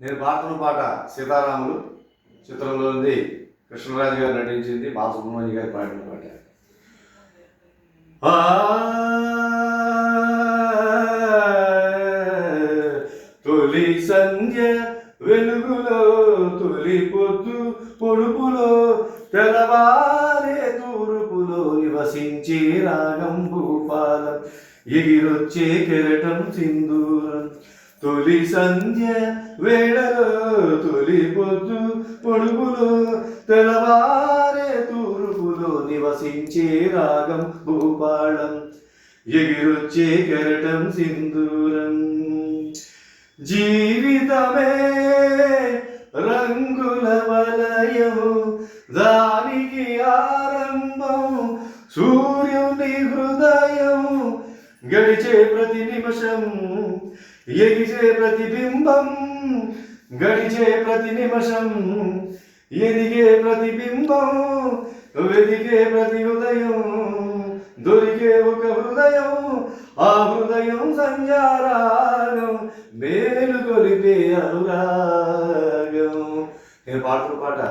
నేను పాడుతున్న పాట సీతారాములు చిత్రంలో ఉంది. కృష్ణరాజు గారు నటించింది, బాలసుబ్రహ్మణ్యం గారు పాడిన పాట. తొలి సంధ్య వెలుగులో, తొలి పొద్దు పొడుపులో, తెల్లవారే తూర్పులో నివసించే రాగం భూపాలం, ఎగిరొచ్చే కెరటం సింధూరం. తొలి సంధ్య వేళలో, తొలి పొద్దు పొడుపులో, తెల్లవారే తూర్పులో నివసించే రాగం భూపాళం, ఎగిరొచ్చే కెరటం సింధూరం. జీవితమే రంగుల వలయం, దానికి ఆరంభం సూర్యుని హృదయం. గడిచే ప్రతి నిమిషం ఎగిసే ప్రతిబింబం, గడిచే ప్రతి నిమిషం ఎదిగే ప్రతిబింబం. వెదిగే ప్రతి హృదయం దొరికే ఒక హృదయం, ఆ హృదయం సంధ్యారాగం, మేలు కొలిపే అనురాగం. నేను పాడుతున్న పాట